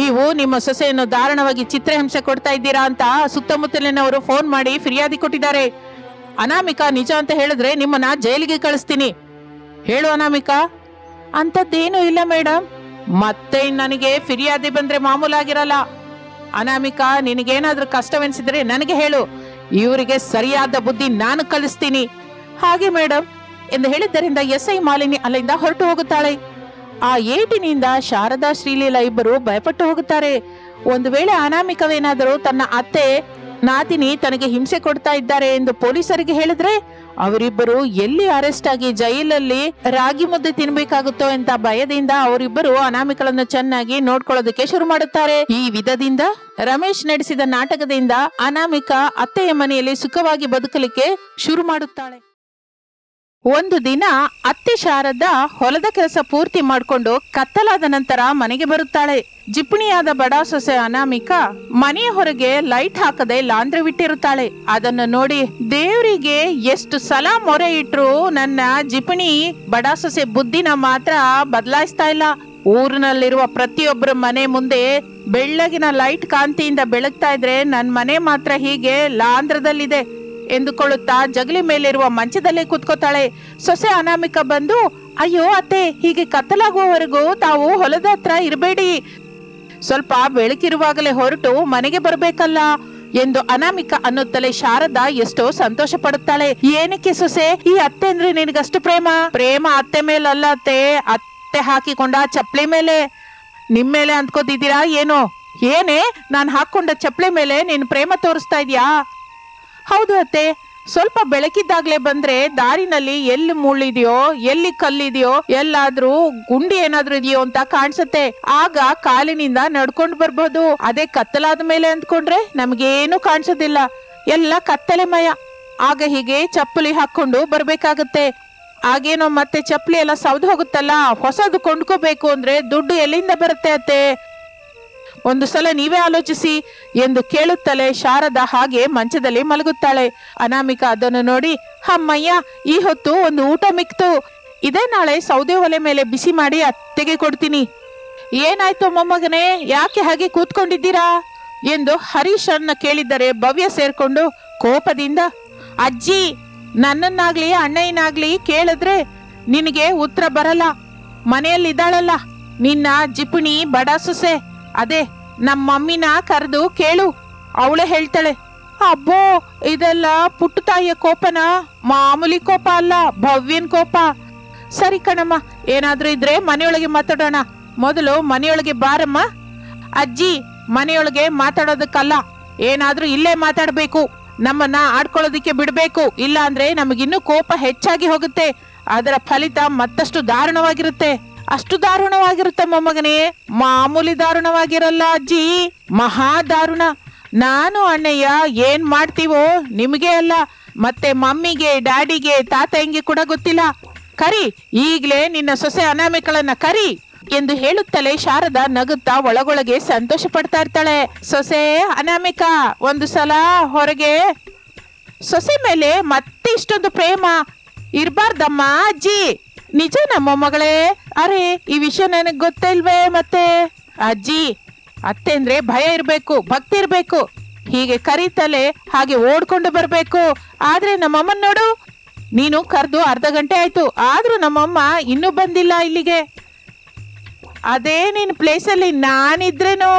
ನೀವು ನಿಮ್ಮ ಸೊಸೆಯನ್ನು ದಾರುಣವಾಗಿ ಚಿತ್ರಹಿಂಸೆ ಕೊಡ್ತಾ ಇದ್ದೀರಾ ಅಂತ ಸುತ್ತಮುತ್ತಲಿನವರು ಫೋನ್ ಮಾಡಿ ಫಿರ್ಯಾದಿ ಕೊಟ್ಟಿದ್ದಾರೆ. ಅನಾಮಿಕಾ ನಿಜ ಅಂತ ಹೇಳಿದ್ರೆ ನಿಮ್ಮನ್ನ ಜೈಲಿಗೆ ಕಳಿಸ್ತೀನಿ. ಹೇಳು ಅನಾಮಿಕಾ. ಅಂತದ್ದೇನು ಇಲ್ಲ ಮೇಡಮ್. ಮತ್ತೆ ನನಗೆ ಫಿರ್ಯಾದಿ ಬಂದ್ರೆ ಮಾಮೂಲಾಗಿರಲ್ಲ. ಅನಾಮಿಕಾ, ನಿನಗೇನಾದ್ರೂ ಕಷ್ಟವೆನಿಸಿದ್ರೆ ನನಗೆ ಹೇಳು, ಇವರಿಗೆ ಸರಿಯಾದ ಬುದ್ಧಿ ನಾನು ಕಲಿಸ್ತೀನಿ. ಹಾಗೆ ಮೇಡಮ್ ಎಂದು ಹೇಳಿದ್ದರಿಂದ SI ಮಾಲಿನಿ ಅಲ್ಲಿಂದ ಹೊರಟು ಹೋಗುತ್ತಾಳೆ. ಆ ಏಟಿನಿಂದ ಶಾರದಾ ಶ್ರೀಲೀಲಾ ಇಬ್ಬರು ಭಯಪಟ್ಟು ಹೋಗುತ್ತಾರೆ. ಒಂದು ವೇಳೆ ಅನಾಮಿಕವೇನಾದರೂ ತನ್ನ ಅತ್ತೆ ನಾದಿನಿ ತನಗೆ ಹಿಂಸೆ ಕೊಡ್ತಾ ಇದ್ದಾರೆ ಎಂದು ಪೊಲೀಸರಿಗೆ ಹೇಳಿದ್ರೆ ಅವರಿಬ್ಬರು ಎಲ್ಲಿ ಅರೆಸ್ಟ್ ಆಗಿ ಜೈಲಲ್ಲಿ ರಾಗಿ ಮುದ್ದೆ ತಿನ್ಬೇಕಾಗುತ್ತೋ ಅಂತ ಭಯದಿಂದ ಅವರಿಬ್ಬರು ಅನಾಮಿಕಳನ್ನು ಚೆನ್ನಾಗಿ ನೋಡ್ಕೊಳ್ಳೋದಕ್ಕೆ ಶುರು ಮಾಡುತ್ತಾರೆ. ಈ ವಿಧದಿಂದ ರಮೇಶ್ ನಡೆಸಿದ ನಾಟಕದಿಂದ ಅನಾಮಿಕ ಅತ್ತೆಯ ಮನೆಯಲ್ಲಿ ಸುಖವಾಗಿ ಬದುಕಲಿಕ್ಕೆ ಶುರು ಮಾಡುತ್ತಾಳೆ. ಒಂದು ದಿನ ಅತ್ತೆ ಶಾರದಾ ಹೊಲದ ಕೆಲಸ ಪೂರ್ತಿ ಮಾಡಿಕೊಂಡು ಕತ್ತಲಾದ ನಂತರ ಮನೆಗೆ ಬರುತ್ತಾಳೆ. ಜಿಪಣಿಯಾದ ಬಡ ಸೊಸೆ ಅನಾಮಿಕ ಮನೆಯ ಹೊರಗೆ ಲೈಟ್ ಹಾಕದೆ ಲಾಂದ್ರೆ ಬಿಟ್ಟಿರುತ್ತಾಳೆ. ಅದನ್ನು ನೋಡಿ ದೇವರಿಗೆ ಎಷ್ಟು ಸಲ ಮೊರೆ ಇಟ್ರು ನನ್ನ ಜಿಪಣಿ ಬಡ ಸೊಸೆ ಬುದ್ಧಿನ ಮಾತ್ರ ಬದಲಾಯಿಸ್ತಾ ಇಲ್ಲ. ಊರಿನಲ್ಲಿರುವ ಪ್ರತಿಯೊಬ್ಬರ ಮನೆ ಮುಂದೆ ಬೆಳ್ಳಗಿನ ಲೈಟ್ ಕಾಂತಿಯಿಂದ ಬೆಳಗ್ತಾ ಇದ್ರೆ ನನ್ ಮನೆ ಮಾತ್ರ ಹೀಗೆ ಲಾಂಧ್ರದಲ್ಲಿದೆ ಎಂದುಕೊಳ್ಳುತ್ತಾ ಜಗಲಿ ಮೇಲಿರುವ ಮಂಚದಲ್ಲೇ ಕೂತ್ಕೋತಾಳೆ. ಸೊಸೆ ಅನಾಮಿಕ ಬಂದು, ಅಯ್ಯೋ ಅತ್ತೆ, ಹೀಗೆ ಕತ್ತಲಾಗುವವರೆಗೂ ತಾವು ಹೊಲದ ಹತ್ರ ಇರಬೇಡಿ, ಸ್ವಲ್ಪ ಬೆಳಕಿರುವಾಗಲೇ ಹೊರಟು ಮನೆಗೆ ಬರಬೇಕಲ್ಲ ಎಂದು ಅನಾಮಿಕ ಅನ್ನುತ್ತಲೇ ಶಾರದಾ ಎಷ್ಟೋ ಸಂತೋಷ ಪಡುತ್ತಾಳೆ. ಏನಕ್ಕೆ ಸೊಸೆ, ಈ ಅತ್ತೆ ಅಂದ್ರೆ ನಿನಗಷ್ಟು ಪ್ರೇಮ ಅತ್ತೆ ಮೇಲಲ್ಲ ಅತ್ತೆ, ಅತ್ತೆ ಹಾಕಿಕೊಂಡ ಚಪ್ಪಲಿ ಮೇಲೆ. ನಿಮ್ಮೇಲೆ ಅಂದ್ಕೋತಿದ್ದೀರಾ ಏನೋ? ಏನೇ ನಾನು ಹಾಕೊಂಡ ಚಪ್ಪಲಿ ಮೇಲೆ ನೀನ್ ಪ್ರೇಮ ತೋರಿಸ್ತಾ ಇದ್ಯಾ? ಹೌದು ಅತ್ತೆ, ಸ್ವಲ್ಪ ಬೆಳಕಿದ್ದಾಗ್ಲೇ ಬಂದ್ರೆ ದಾರಿನಲ್ಲಿ ಎಲ್ಲಿ ಮುಳ್ಳಿದೆಯೋ ಎಲ್ಲಿ ಕಲ್ಲಿದೆಯೋ ಎಲ್ಲಾದ್ರೂ ಗುಂಡಿ ಏನಾದ್ರೂ ಇದೆಯೋ ಅಂತ ಕಾಣಿಸುತ್ತೆ. ಆಗ ಕಾಲಿನಿಂದ ನಡ್ಕೊಂಡು ಬರ್ಬೋದು. ಅದೇ ಕತ್ತಲಾದ ಮೇಲೆ ಅಂದ್ಕೊಂಡ್ರೆ ನಮ್ಗೇನು ಕಾಣಿಸೋದಿಲ್ಲ, ಎಲ್ಲ ಕತ್ತಲೆಮಯ. ಆಗ ಹೀಗೆ ಚಪ್ಪಲಿ ಹಾಕೊಂಡು ಬರ್ಬೇಕಾಗತ್ತೆ. ಆಗೇನೋ ಮತ್ತೆ ಚಪ್ಪಲಿ ಎಲ್ಲ ಸೌದು ಹೋಗುತ್ತಲ್ಲ, ಹೊಸದು ಕೊಂಡ್ಕೋಬೇಕು ಅಂದ್ರೆ ದುಡ್ಡು ಎಲ್ಲಿಂದ ಬರುತ್ತೆ ಅತ್ತೆ? ಒಂದು ಸಲ ನೀವೇ ಆಲೋಚಿಸಿ ಎಂದು ಕೇಳುತ್ತಲೇ ಶಾರದಾ ಹಾಗೆ ಮಂಚದಲ್ಲಿ ಮಲಗುತ್ತಾಳೆ. ಅನಾಮಿಕ ಅದನ್ನು ನೋಡಿ, ಅಮ್ಮಯ್ಯ, ಈ ಹೊತ್ತು ಒಂದು ಊಟ ಮಿಕ್ತು, ಇದೇ ನಾಳೆ ಸೌದೆ ಒಲೆ ಮೇಲೆ ಬಿಸಿ ಮಾಡಿ ಅತ್ತೆಗೆ ಕೊಡ್ತೀನಿ. ಏನಾಯ್ತು ಮೊಮ್ಮಗನೇ, ಯಾಕೆ ಹಾಗೆ ಕೂತ್ಕೊಂಡಿದ್ದೀರಾ ಎಂದು ಹರೀಶ್ ಅನ್ನ ಕೇಳಿದರೆ ಭವ್ಯ ಸೇರ್ಕೊಂಡು ಕೋಪದಿಂದ, ಅಜ್ಜಿ, ನನ್ನನ್ನಾಗ್ಲಿ ಅಣ್ಣಯ್ಯನಾಗ್ಲಿ ಕೇಳಿದ್ರೆ ನಿನಗೆ ಉತ್ತರ ಬರಲ್ಲ. ಮನೆಯಲ್ಲಿದ್ದಾಳಲ್ಲ ನಿನ್ನ ಜಿಪಣಿ ಬಡ ಸೊಸೆ, ಅದೇ ನಮ್ಮ ಮಮ್ಮಿನ ಕರೆದು ಕೇಳು, ಅವಳೇ ಹೇಳ್ತಾಳೆ. ಅಬ್ಬೋ, ಇದೆಲ್ಲ ಪುಟ್ಟ ತಾಯಿಯ ಕೋಪನ, ಮಾಮೂಲಿ ಕೋಪ ಅಲ್ಲ, ಭವ್ಯನ್ ಕೋಪ. ಸರಿ ಕಣಮ್ಮ, ಏನಾದ್ರೂ ಇದ್ರೆ ಮನೆಯೊಳಗೆ ಮಾತಾಡೋಣ. ಮೊದಲು ಮನೆಯೊಳಗೆ ಬಾರಮ್ಮ. ಅಜ್ಜಿ, ಮನೆಯೊಳಗೆ ಮಾತಾಡೋದಕ್ಕಲ್ಲ, ಏನಾದ್ರೂ ಇಲ್ಲೇ ಮಾತಾಡ್ಬೇಕು. ನಮ್ಮನ್ನ ಆಡ್ಕೊಳ್ಳೋದಿಕ್ಕೆ ಬಿಡ್ಬೇಕು, ಇಲ್ಲ ಅಂದ್ರೆ ನಮಗಿನ್ನೂ ಕೋಪ ಹೆಚ್ಚಾಗಿ ಹೋಗುತ್ತೆ. ಅದರ ಫಲಿತ ಮತ್ತಷ್ಟು ದಾರುಣವಾಗಿರುತ್ತೆ. ಅಷ್ಟು ದಾರುಣವಾಗಿರುತ್ತೆ ಮೊಮ್ಮಗನೇ? ಮಾಮೂಲಿ ದಾರುಣವಾಗಿರಲ್ಲ ಅಜ್ಜಿ, ಮಹಾ ದಾರುಣ. ನಾನು ಅಣ್ಣಯ್ಯ ಏನ್ ಮಾಡ್ತೀವೋ ನಿಮಗೆ ಅಲ್ಲ, ಮತ್ತೆ ಮಮ್ಮಿಗೆ, ಡ್ಯಾಡಿಗೆ, ತಾತಯ್ಯಂಗೆ ಕೂಡ ಗೊತ್ತಿಲ್ಲ. ಕರಿ, ಈಗ್ಲೇ ನಿನ್ನ ಸೊಸೆ ಅನಾಮಿಕಳನ್ನ ಕರಿ ಎಂದು ಹೇಳುತ್ತಲೇ ಶಾರದಾ ನಗುತ್ತಾ ಒಳಗೊಳಗೆ ಸಂತೋಷ ಪಡ್ತಾ ಇರ್ತಾಳೆ. ಸೊಸೆ ಅನಾಮಿಕ, ಒಂದು ಸಲ ಹೊರಗೆ. ಸೊಸೆ ಮೇಲೆ ಮತ್ತೆ ಇಷ್ಟೊಂದು ಪ್ರೇಮ ಇರ್ಬಾರ್ದಮ್ಮ ಅಜ್ಜಿ. ನಿಜ ನಮ್ಮ ಮಗಳೇ? ಅರೆ, ಈ ವಿಷಯ ನನಗೆ ಗೊತ್ತೇ ಇಲ್ವೇ? ಮತ್ತೆ ಅಜ್ಜಿ, ಅತ್ತೆ ಅಂದ್ರೆ ಭಯ ಇರ್ಬೇಕು, ಭಕ್ತಿ ಇರ್ಬೇಕು. ಹೀಗೆ ಕರೀತಲೆ ಹಾಗೆ ಓಡ್ಕೊಂಡು ಬರ್ಬೇಕು. ಆದ್ರೆ ನಮ್ಮಮ್ಮನ್ ನೋಡು, ನೀನು ಕರೆದು ಅರ್ಧ ಗಂಟೆ ಆಯ್ತು, ಆದ್ರೂ ನಮ್ಮಮ್ಮ ಇನ್ನೂ ಬಂದಿಲ್ಲ ಇಲ್ಲಿಗೆ. ಅದೇ ನಿನ್ ಪ್ಲೇಸಲ್ಲಿ ನಾನಿದ್ರೇನು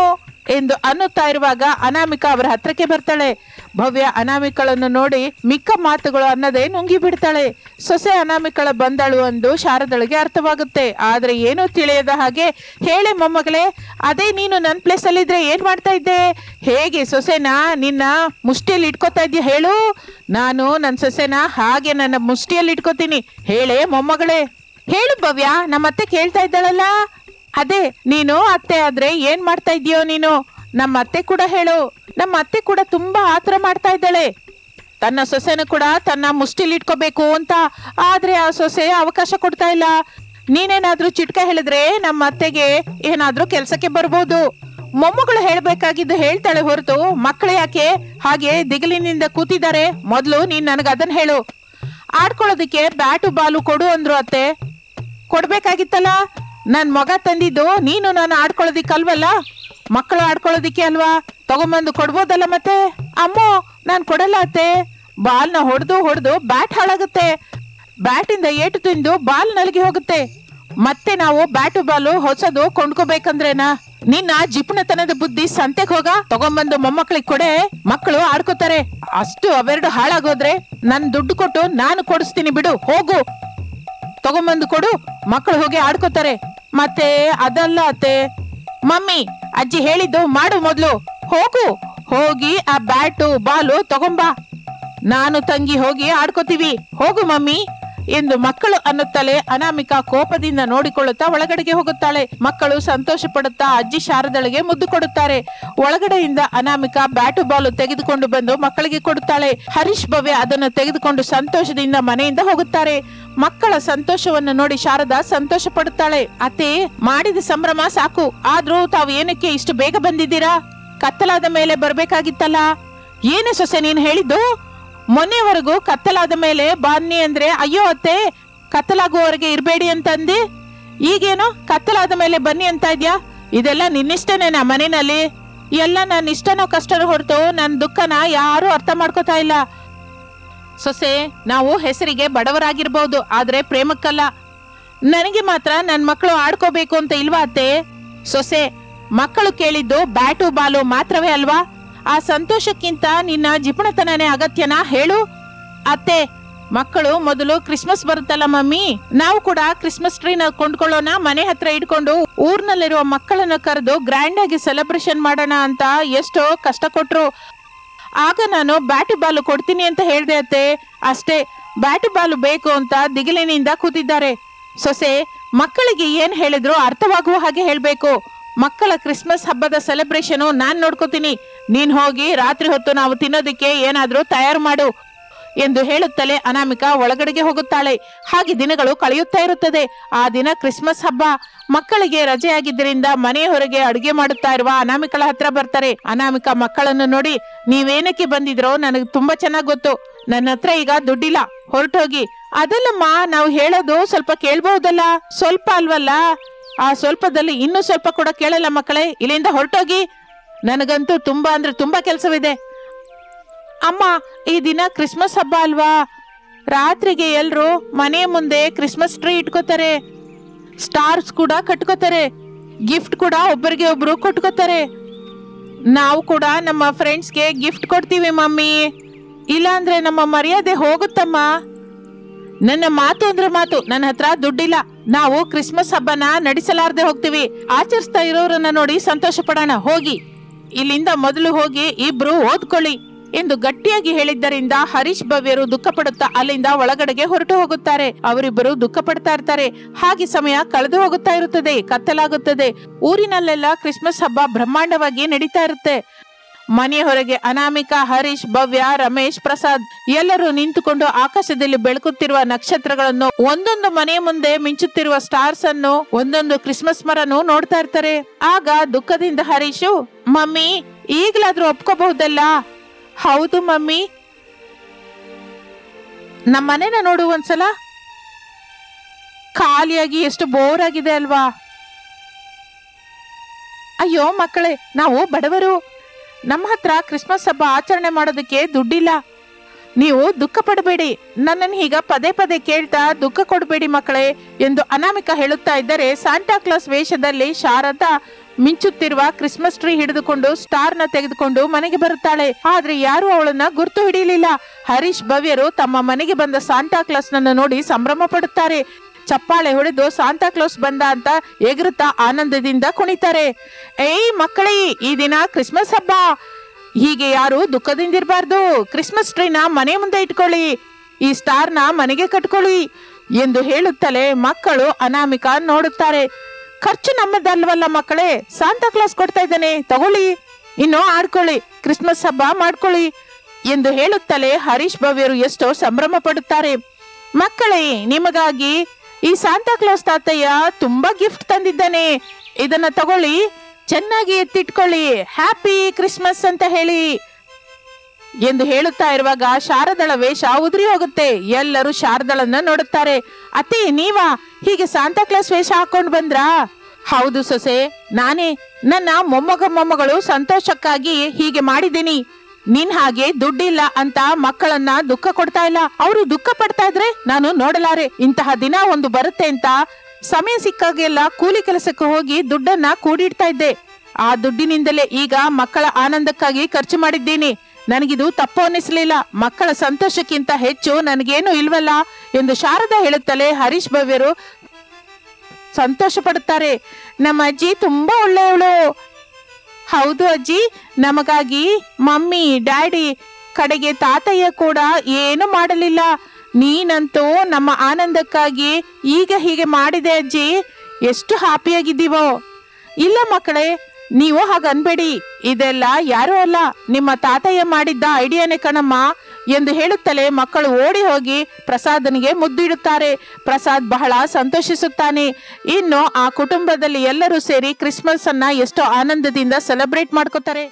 ಎಂದು ಅನ್ನುತ್ತಾ ಇರುವಾಗ ಅನಾಮಿಕ ಅವರ ಹತ್ರಕ್ಕೆ ಬರ್ತಾಳೆ. ಭವ್ಯ ಅನಾಮಿಕಳನ್ನು ನೋಡಿ ಮಿಕ್ಕ ಮಾತುಗಳು ಅನ್ನದೇ ನುಂಗಿ ಬಿಡ್ತಾಳೆ. ಸೊಸೆ ಅನಾಮಿಕಳ ಬಂದಳು ಎಂದು ಶಾರದಳಿಗೆ ಅರ್ಥವಾಗುತ್ತೆ. ಆದ್ರೆ ಏನೂ ತಿಳಿಯದ ಹಾಗೆ, ಹೇಳಿ ಮೊಮ್ಮಗಳೇ, ಅದೇ ನೀನು ನನ್ನ ಪ್ಲೇಸ್ ಅಲ್ಲಿದ್ರೆ ಏನ್ ಮಾಡ್ತಾ ಇದ್ದೆ? ಹೇಗೆ ಸೊಸೆನ ನಿನ್ನ ಮುಷ್ಟಿಯಲ್ಲಿ ಇಟ್ಕೋತಾ ಇದ್ಯಾ ಹೇಳು? ನಾನು ನನ್ನ ಸೊಸೆನ ಹಾಗೆ ನನ್ನ ಮುಷ್ಟಿಯಲ್ಲಿ ಇಟ್ಕೋತೀನಿ. ಹೇಳೇ ಮೊಮ್ಮಗಳೇ, ಹೇಳು ಭವ್ಯ, ನಮ್ಮತ್ತೆ ಕೇಳ್ತಾ ಇದ್ದಾಳಲ್ಲ. ಅದೇ ನೀನು ಅತ್ತೆ ಆದ್ರೆ ಏನ್ ಮಾಡ್ತಾ ಇದೀಯೋ ನೀನು? ನಮ್ಮ ಅತ್ತೆ ಕೂಡ ಹೇಳು. ನಮ್ಮ ಅತ್ತೆ ಕೂಡ ತುಂಬಾ ಆತರ ಮಾಡ್ತಾ ಇದ್ದಾಳೆ, ತನ್ನ ಸೊಸೆನ ಕೂಡ ತನ್ನ ಮುಷ್ಟಿಲಿ ಇಟ್ಕೋಬೇಕು ಅಂತ. ಆದ್ರೆ ಆ ಸೊಸೆ ಅವಕಾಶ ಕೊಡ್ತಾ ಇಲ್ಲ. ನೀನೇನಾದ್ರೂ ಚಿಟ್ಕ ಹೇಳಿದ್ರೆ ನಮ್ಮ ಅತ್ತೆಗೆ ಏನಾದ್ರೂ ಕೆಲ್ಸಕ್ಕೆ ಬರ್ಬೋದು. ಮೊಮ್ಮಗಳು ಹೇಳ್ಬೇಕಾಗಿದ್ದು ಹೇಳ್ತಾಳೆ ಹೊರತು ಮಕ್ಕಳು ಯಾಕೆ ಹಾಗೆ ದಿಗಿಲಿನಿಂದ ಕೂತಿದ್ದಾರೆ? ಮೊದ್ಲು ನೀನ್ ನನಗ ಅದನ್ನ ಹೇಳು. ಆಡ್ಕೊಳ್ಳೋದಿಕ್ಕೆ ಬ್ಯಾಟು ಬಾಲು ಕೊಡು ಅಂದ್ರು ಅತ್ತೆ. ಕೊಡ್ಬೇಕಾಗಿತ್ತಲ್ಲ. ನನ್ ಮಗ ತಂದಿದ್ದು ನೀನು ನಾನು ಆಡ್ಕೊಳ್ಳೋದಿಕ್ಕಲ್ವಲ್ಲ, ಮಕ್ಕಳು ಆಡ್ಕೊಳ್ಳೋದಿಕ್ಕೆ ಅಲ್ವಾ? ತಗೊಂಬಂದು ಕೊಡ್ಬೋದಲ್ಲ. ಮತ್ತೆ ಅಮ್ಮೋ, ನಾನ್ ಕೊಡಲ್ಲ ಅತ್ತೆ. ಬಾಲ್ನ ಹೊಡೆದು ಬ್ಯಾಟ್ ಹಾಳಾಗುತ್ತೆ. ಬ್ಯಾಟಿಂದ ಏಟು ತಿಂದು ಬಾಲ್ ನಲಗಿ ಹೋಗುತ್ತೆ. ಮತ್ತೆ ನಾವು ಬ್ಯಾಟು ಬಾಲು ಹೊಸದು ಕೊಂಡ್ಕೋಬೇಕಂದ್ರೇನಾ? ನಿನ್ನ ಜಿಪುಣತನದ ಬುದ್ಧಿ ಸಂತೆಗೆ ಹೋಗ, ತಗೊಂಬಂದು ಮೊಮ್ಮಕ್ಕಳಿಗೆ ಕೊಡೆ, ಮಕ್ಕಳು ಆಡ್ಕೋತಾರೆ. ಅಷ್ಟು ಅವೆರಡು ಹಾಳಾಗೋದ್ರೆ ನನ್ ದುಡ್ಡು ಕೊಟ್ಟು ನಾನು ಕೊಡಿಸ್ತೀನಿ ಬಿಡು, ಹೋಗು. ತಗೊಂಬಂದು ಕೊಡು, ಮಕ್ಕಳು ಹೋಗಿ ಆಡ್ಕೋತಾರೆ. ಮತ್ತೆ ಅದಲ್ಲ ಅತ್ತೆ. ಮಮ್ಮಿ, ಅಜ್ಜಿ ಹೇಳಿದ್ದು ಮಾಡು ಮೊದ್ಲು. ಹೋಗು ಹೋಗಿ ಆ ಬ್ಯಾಟು ಬಾಲು ತಗೊಂಬಾ, ನಾನು ತಂಗಿ ಹೋಗಿ ಆಡ್ಕೋತೀವಿ, ಹೋಗು ಮಮ್ಮಿ ಎಂದು ಮಕ್ಕಳು ಅನ್ನುತ್ತಲೇ ಅನಾಮಿಕಾ ಕೋಪದಿಂದ ನೋಡಿಕೊಳ್ಳುತ್ತಾ ಒಳಗಡೆಗೆ ಹೋಗುತ್ತಾಳೆ. ಮಕ್ಕಳು ಸಂತೋಷ ಪಡುತ್ತಾ ಅಜ್ಜಿ ಶಾರದಳಿಗೆ ಮುದ್ದು ಕೊಡುತ್ತಾರೆ. ಒಳಗಡೆಯಿಂದ ಅನಾಮಿಕಾ ಬ್ಯಾಟು ಬಾಲು ತೆಗೆದುಕೊಂಡು ಬಂದು ಮಕ್ಕಳಿಗೆ ಕೊಡುತ್ತಾಳೆ. ಹರೀಶ್ ಭವ್ಯ ಅದನ್ನು ತೆಗೆದುಕೊಂಡು ಸಂತೋಷದಿಂದ ಮನೆಯಿಂದ ಹೋಗುತ್ತಾರೆ. ಮಕ್ಕಳ ಸಂತೋಷವನ್ನು ನೋಡಿ ಶಾರದಾ ಸಂತೋಷ ಪಡುತ್ತಾಳೆ. ಅತ್ತೆ, ಮಾಡಿದ ಸಂಭ್ರಮ ಸಾಕು, ಆದ್ರೂ ತಾವು ಏನಕ್ಕೆ ಇಷ್ಟು ಬೇಗ ಬಂದಿದ್ದೀರಾ? ಕತ್ತಲಾದ ಮೇಲೆ ಬರ್ಬೇಕಾಗಿತ್ತಲ್ಲ. ಏನೇ ಸೊಸೆ ನೀನ್ ಹೇಳಿದ್ದು? ಮೊನ್ನೆವರೆಗೂ ಕತ್ತಲಾದ ಮೇಲೆ ಬನ್ನಿ ಅಂದ್ರೆ ಅಯ್ಯೋ ಅತ್ತೆ ಕತ್ತಲಾಗುವವರೆಗೆ ಇರ್ಬೇಡಿ ಅಂತಂದಿ, ಈಗೇನು ಕತ್ತಲಾದ ಮೇಲೆ ಬನ್ನಿ ಅಂತ ಇದ್ಯಾ? ಇದೆಲ್ಲ ನಿನ್ನಿಷ್ಟನೇನಾ ಮನೆಯಲ್ಲಿ? ಎಲ್ಲ ನನ್ನ ಇಷ್ಟನೋ ಕಷ್ಟನೋ ಹೊರತು ನನ್ನ ದುಃಖನ ಯಾರು ಅರ್ಥ ಮಾಡ್ಕೋತಾ ಇಲ್ಲ. ಸೊಸೆ, ನಾವು ಹೆಸರಿಗೆ ಬಡವರಾಗಿರ್ಬಹುದು, ಆದ್ರೆ ಪ್ರೇಮಕ್ಕಲ್ಲ. ನನಗೆ ಮಾತ್ರ ನನ್ನ ಮಕ್ಕಳು ಆಡ್ಕೋಬೇಕು ಅಂತ ಇಲ್ವಾ ಅತ್ತೆ? ಸೊಸೆ, ಮಕ್ಕಳು ಕೇಳಿದ್ದು ಬ್ಯಾಟು ಬಾಲು ಮಾತ್ರವೇ ಅಲ್ವಾ? ಆ ಸಂತೋಷಕ್ಕಿಂತ ನಿನ್ನ ಜಿಪುಣತನನೇ ಅಗತ್ಯನಾ ಹೇಳು? ಅತ್ತೆ, ಮಕ್ಕಳು ಮೊದಲು ಕ್ರಿಸ್ಮಸ್ ಬರುತ್ತಲ್ಲ ಮಮ್ಮಿ, ನಾವು ಕೂಡ ಕ್ರಿಸ್ಮಸ್ ಟ್ರೀನ ಕೊಂಡ್ಕೊಳ್ಳೋಣ, ಮನೆ ಹತ್ರ ಇಟ್ಕೊಂಡು ಊರ್ನಲ್ಲಿರುವ ಮಕ್ಕಳನ್ನ ಕರೆದು ಗ್ರ್ಯಾಂಡ್ ಆಗಿ ಸೆಲೆಬ್ರೇಷನ್ ಮಾಡೋಣ ಅಂತ ಎಷ್ಟೋ ಕಷ್ಟ ಕೊಟ್ರು. ಆಗ ನಾನು ಬ್ಯಾಟು ಬಾಲು ಕೊಡ್ತೀನಿ ಅಂತ ಹೇಳ್ದೆ ಅತ್ತೆ. ಅಷ್ಟೇ, ಬ್ಯಾಟು ಬಾಲು ಬೇಕು ಅಂತ ದಿಗಿಲಿನಿಂದ ಕೂತಿದ್ದಾರೆ. ಸೊಸೆ, ಮಕ್ಕಳಿಗೆ ಏನ್ ಹೇಳಿದ್ರು ಅರ್ಥವಾಗುವ ಹಾಗೆ ಹೇಳ್ಬೇಕು. ಮಕ್ಕಳ ಕ್ರಿಸ್ಮಸ್ ಹಬ್ಬದ ಸೆಲೆಬ್ರೇಷನ್ ನಾನ್ ನೋಡ್ಕೋತೀನಿ, ನೀನ್ ಹೋಗಿ ರಾತ್ರಿ ಹೊತ್ತು ನಾವು ತಿನ್ನೋದಿಕ್ಕೆ ಏನಾದ್ರೂ ತಯಾರು ಮಾಡು ಎಂದು ಹೇಳುತ್ತಲೇ ಅನಾಮಿಕಾ ಒಳಗಡೆಗೆ ಹೋಗುತ್ತಾಳೆ. ಹಾಗೆ ದಿನಗಳು ಕಳೆಯುತ್ತಾ ಇರುತ್ತದೆ. ಆ ದಿನ ಕ್ರಿಸ್ಮಸ್ ಹಬ್ಬ. ಮಕ್ಕಳಿಗೆ ರಜೆ ಆಗಿದ್ದರಿಂದ ಮನೆಯ ಹೊರಗೆ ಅಡುಗೆ ಮಾಡುತ್ತಾ ಇರುವ ಅನಾಮಿಕಳ ಹತ್ರ ಬರ್ತಾರೆ. ಅನಾಮಿಕಾ ಮಕ್ಕಳನ್ನು ನೋಡಿ, ನೀವೇನಕ್ಕೆ ಬಂದಿದ್ರೋ ನನಗೆ ತುಂಬಾ ಚೆನ್ನಾಗ್ ಗೊತ್ತು, ನನ್ನ ಹತ್ರ ಈಗ ದುಡ್ಡಿಲ್ಲ, ಹೊರಟೋಗಿ. ಅದಲ್ಲಮ್ಮ, ನಾವು ಹೇಳೋದು ಸ್ವಲ್ಪ ಕೇಳ್ಬಹುದಲ್ಲ? ಸ್ವಲ್ಪ ಅಲ್ವಲ್ಲ? ಆ ಸ್ವಲ್ಪದಲ್ಲಿ ಇನ್ನೂ ಸ್ವಲ್ಪ ಕೂಡ ಕೇಳಲ್ಲ ಮಕ್ಕಳೇ, ಇಲ್ಲಿಂದ ಹೊರಟೋಗಿ. ನನಗಂತೂ ತುಂಬಾ ಅಂದ್ರೆ ತುಂಬಾ ಕೆಲಸವಿದೆ. ಅಮ್ಮ, ಈ ದಿನ ಕ್ರಿಸ್ಮಸ್ ಹಬ್ಬ ಅಲ್ವಾ? ರಾತ್ರಿಗೆ ಎಲ್ರು ಮನೆ ಮುಂದೆ ಕ್ರಿಸ್ಮಸ್ ಟ್ರೀ ಇಟ್ಕೋತಾರೆ, ಸ್ಟಾರ್ಸ್ ಕೂಡ ಕಟ್ಕೋತಾರೆ, ಗಿಫ್ಟ್ ಕೂಡ ಒಬ್ಬರಿಗೆ ಒಬ್ರು ಕೊಟ್ಕೋತಾರೆ. ನಾವು ಕೂಡ ನಮ್ಮ ಫ್ರೆಂಡ್ಸ್ಗೆ ಗಿಫ್ಟ್ ಕೊಡ್ತೀವಿ ಮಮ್ಮಿ, ಇಲ್ಲಾಂದ್ರೆ ನಮ್ಮ ಮರ್ಯಾದೆ ಹೋಗುತ್ತಮ್ಮ. ನನ್ನ ಮಾತು ಅಂದ್ರೆ ಮಾತು, ನನ್ನ ಹತ್ರ ದುಡ್ಡಿಲ್ಲ. ನಾವು ಕ್ರಿಸ್ಮಸ್ ಹಬ್ಬನ ನಡೆಸಲಾರದೆ ಹೋಗ್ತೀವಿ. ಆಚರಿಸ್ತಾ ಇರೋರನ್ನ ನೋಡಿ ಸಂತೋಷ ಪಡೋಣ, ಹೋಗಿ ಇಲ್ಲಿಂದ ಮೊದಲು ಹೋಗಿ ಇಬ್ರು ಓದ್ಕೊಳ್ಳಿ ಎಂದು ಗಟ್ಟಿಯಾಗಿ ಹೇಳಿದ್ದರಿಂದ ಹರೀಶ್ ಭವ್ಯರು ದುಃಖ ಪಡುತ್ತಾ ಅಲ್ಲಿಂದ ಒಳಗಡೆಗೆ ಹೊರಟು ಹೋಗುತ್ತಾರೆ. ಅವರಿಬ್ಬರು ದುಃಖ ಪಡ್ತಾ ಇರ್ತಾರೆ. ಹಾಗೆ ಸಮಯ ಕಳೆದು ಹೋಗುತ್ತಾ ಇರುತ್ತದೆ, ಕತ್ತಲಾಗುತ್ತದೆ. ಊರಿನಲ್ಲೆಲ್ಲ ಕ್ರಿಸ್ಮಸ್ ಹಬ್ಬ ಬ್ರಹ್ಮಾಂಡವಾಗಿ ನಡೀತಾ ಇರುತ್ತೆ. ಮನೆಯ ಹೊರಗೆ ಅನಾಮಿಕಾ, ಹರೀಶ್, ಭವ್ಯ, ರಮೇಶ್, ಪ್ರಸಾದ್ ಎಲ್ಲರೂ ನಿಂತುಕೊಂಡು ಆಕಾಶದಲ್ಲಿ ಬೆಳಕುತ್ತಿರುವ ನಕ್ಷತ್ರಗಳನ್ನು, ಒಂದೊಂದು ಮನೆ ಮುಂದೆ ಮಿಂಚುತ್ತಿರುವ ಸ್ಟಾರ್ಸ್ ಅನ್ನು, ಒಂದೊಂದು ಕ್ರಿಸ್ಮಸ್ ಮರನು ನೋಡ್ತಾ ಇರ್ತಾರೆ. ಆಗ ದುಃಖದಿಂದ ಹರೀಶು, ಮಮ್ಮಿ ಈಗ್ಲಾದ್ರೂ ಒಪ್ಕೋಬಹುದಲ್ಲ? ಹೌದು ಮಮ್ಮಿ, ನಮ್ಮ ಮನೆನ ನೋಡು ಒಂದ್ಸಲ, ಖಾಲಿಯಾಗಿ ಎಷ್ಟು ಬೋರ್ ಆಗಿದೆ ಅಲ್ವಾ? ಅಯ್ಯೋ ಮಕ್ಕಳೇ, ನಾವು ಬಡವರು, ನಮ್ಮ ಹತ್ರ ಕ್ರಿಸ್ಮಸ್ ಹಬ್ಬ ಆಚರಣೆ ಮಾಡೋದಕ್ಕೆ ದುಡ್ಡಿಲ್ಲ. ನೀವು ದುಃಖ ಪಡಬೇಡಿ, ನನ್ನನ್ನು ಈಗ ಪದೇ ಪದೇ ಕೇಳ್ತಾ ದುಃಖ ಕೊಡಬೇಡಿ ಮಕ್ಕಳೇ ಎಂದು ಅನಾಮಿಕಾ ಹೇಳುತ್ತಾ ಇದ್ದರೆ, ಸಾಂಟಾ ಕ್ಲಾಸ್ ವೇಷದಲ್ಲಿ ಶಾರದಾ ಮಿಂಚುತ್ತಿರುವ ಕ್ರಿಸ್ಮಸ್ ಟ್ರೀ ಹಿಡಿದುಕೊಂಡು ಸ್ಟಾರ್ ನ ತೆಗೆದುಕೊಂಡು ಮನೆಗೆ ಬರುತ್ತಾಳೆ. ಆದ್ರೆ ಯಾರು ಅವಳನ್ನ ಗುರ್ತು ಹಿಡಿಯಲಿಲ್ಲ. ಹರೀಶ್ ಭವ್ಯರು ತಮ್ಮ ಮನೆಗೆ ಬಂದ ಸಾಂಟಾ ಕ್ಲಾಸ್ ನನ್ನು ನೋಡಿ ಸಂಭ್ರಮ ಪಡುತ್ತಾರೆ. ಚಪ್ಪಾಳೆ ಹೊಡೆದು ಸಾಂತಾ ಕ್ಲಾಸ್ ಬಂದ ಅಂತ ಎಗರುತ್ತಾ ಆನಂದದಿಂದ ಕುಣಿತಾರೆ. ಏಯ್ ಮಕ್ಕಳೇ, ಈ ದಿನ ಕ್ರಿಸ್ಮಸ್ ಹಬ್ಬ, ಹೀಗೆ ಯಾರು ದುಃಖದಿಂದಿರಬಾರ್ದು. ಕ್ರಿಸ್ಮಸ್ ಟ್ರೀನ ಮನೆ ಮುಂದೆ ಇಟ್ಕೊಳ್ಳಿ, ಈ ಸ್ಟಾರ್ ನ ಮನೆಗೆ ಕಟ್ಕೊಳ್ಳಿ ಎಂದು ಹೇಳುತ್ತಲೇ ಮಕ್ಕಳು ಅನಾಮಿಕಾ ನೋಡುತ್ತಾರೆ. ಖರ್ಚು ನಮ್ಮದಲ್ವಲ್ಲ ಮಕ್ಕಳೇ, ಸಾಂತಾ ಕ್ಲಾಸ್ ಕೊಡ್ತಾ ಇದ್ದಾನೆ, ತಗೊಳ್ಳಿ, ಇನ್ನು ಆಡ್ಕೊಳ್ಳಿ, ಕ್ರಿಸ್ಮಸ್ ಹಬ್ಬ ಮಾಡ್ಕೊಳ್ಳಿ ಎಂದು ಹೇಳುತ್ತಲೇ ಹರೀಶ್ ಭವ್ಯರು ಎಷ್ಟೋ ಸಂಭ್ರಮ ಪಡುತ್ತಾರೆ. ಮಕ್ಕಳೇ, ನಿಮಗಾಗಿ ಈ ಸಾಂತಾ ಕ್ಲಾಸ್ ತಾತಯ್ಯ ತುಂಬಾ ಗಿಫ್ಟ್ ತಂದಿದ್ದಾನೆ, ಇದನ್ನ ತಗೊಳ್ಳಿ, ಚೆನ್ನಾಗಿ ಎತ್ತಿಟ್ಕೊಳ್ಳಿ, ಹ್ಯಾಪಿ ಕ್ರಿಸ್ಮಸ್ ಅಂತ ಹೇಳಿ ಎಂದು ಹೇಳುತ್ತಾ ಇರುವಾಗ ಶಾರದಳ ವೇಷ ಉದುರಿ ಹೋಗುತ್ತೆ. ಎಲ್ಲರೂ ಶಾರದಳನ್ನ ನೋಡುತ್ತಾರೆ. ಅತ್ತೆ, ನೀವಾ ಹೀಗೆ ಸಾಂತಾ ಕ್ಲಾಸ್ ವೇಷ ಹಾಕೊಂಡು ಬಂದ್ರಾ? ಹೌದು ಸೊಸೆ, ನಾನೇ. ನನ್ನ ಮೊಮ್ಮಗಳು ಸಂತೋಷಕ್ಕಾಗಿ ಹೀಗೆ ಮಾಡಿದ್ದೀನಿ. ನಿನ್ ಹಾಗೆ ದುಡ್ಡಿಲ್ಲ ಅಂತ ಮಕ್ಕಳನ್ನ ದುಃಖ ಕೊಡ್ತಾ ಇಲ್ಲ. ಅವರು ದುಃಖ ಪಡ್ತಾ ಇದ್ರೆ ನಾನು ನೋಡಲಾರೆ. ಇಂತಹ ದಿನ ಒಂದು ಬರುತ್ತೆ ಅಂತ ಸಮಯ ಸಿಕ್ಕಾಗೆಲ್ಲ ಕೂಲಿ ಕೆಲಸಕ್ಕೆ ಹೋಗಿ ದುಡ್ಡನ್ನ ಕೂಡಿಡ್ತಾ ಇದ್ದೆ. ಆ ದುಡ್ಡಿನಿಂದಲೇ ಈಗ ಮಕ್ಕಳ ಆನಂದಕ್ಕಾಗಿ ಖರ್ಚು ಮಾಡಿದ್ದೀನಿ. ನನಗಿದು ತಪ್ಪು ಅನ್ನಿಸ್ಲಿಲ್ಲ. ಮಕ್ಕಳ ಸಂತೋಷಕ್ಕಿಂತ ಹೆಚ್ಚು ನನಗೇನು ಇಲ್ವಲ್ಲ ಎಂದು ಶಾರದಾ ಹೇಳುತ್ತಲೇ ಹರೀಶ್ ಭವ್ಯರು ಸಂತೋಷ ಪಡುತ್ತಾರೆ. ನಮ್ಮ ಅಜ್ಜಿ ತುಂಬಾ ಒಳ್ಳೆಯವಳು, ಹೌದು ಅಜ್ಜಿ, ನಮಗಾಗಿ ಮಮ್ಮಿ ಡ್ಯಾಡಿ ಕಡೆಗೆ ತಾತಯ್ಯ ಕೂಡ ಏನು ಮಾಡಲಿಲ್ಲ. ನೀನಂತೂ ನಮ್ಮ ಆನಂದಕ್ಕಾಗಿ ಈಗ ಹೀಗೆ ಮಾಡಿದೆ ಅಜ್ಜಿ, ಎಷ್ಟು ಹ್ಯಾಪಿಯಾಗಿದ್ದೀವೋ. ಇಲ್ಲ ಮಕ್ಕಳೇ, ನೀವು ಹಾಗನ್ಬೇಡಿ, ಇದೆಲ್ಲ ಯಾರೂ ಅಲ್ಲ, ನಿಮ್ಮ ತಾತಯ್ಯ ಮಾಡಿದ್ದ ಐಡಿಯಾನೇ ಕಣಮ್ಮ ಎಂದು ಹೇಳುತ್ತಲೇ ಮಕ್ಕಳು ಓಡಿ ಹೋಗಿ ಪ್ರಸಾದನಿಗೆ ಮುದ್ದಿಡುತ್ತಾರೆ. ಪ್ರಸಾದ್ ಬಹಳ ಸಂತೋಷಿಸುತ್ತಾನೆ. ಇನ್ನು ಆ ಕುಟುಂಬದಲ್ಲಿ ಎಲ್ಲರೂ ಸೇರಿ ಕ್ರಿಸ್ಮಸ್ ಅನ್ನ ಎಷ್ಟೋ ಆನಂದದಿಂದ ಸೆಲೆಬ್ರೇಟ್ ಮಾಡ್ಕೋತಾರೆ.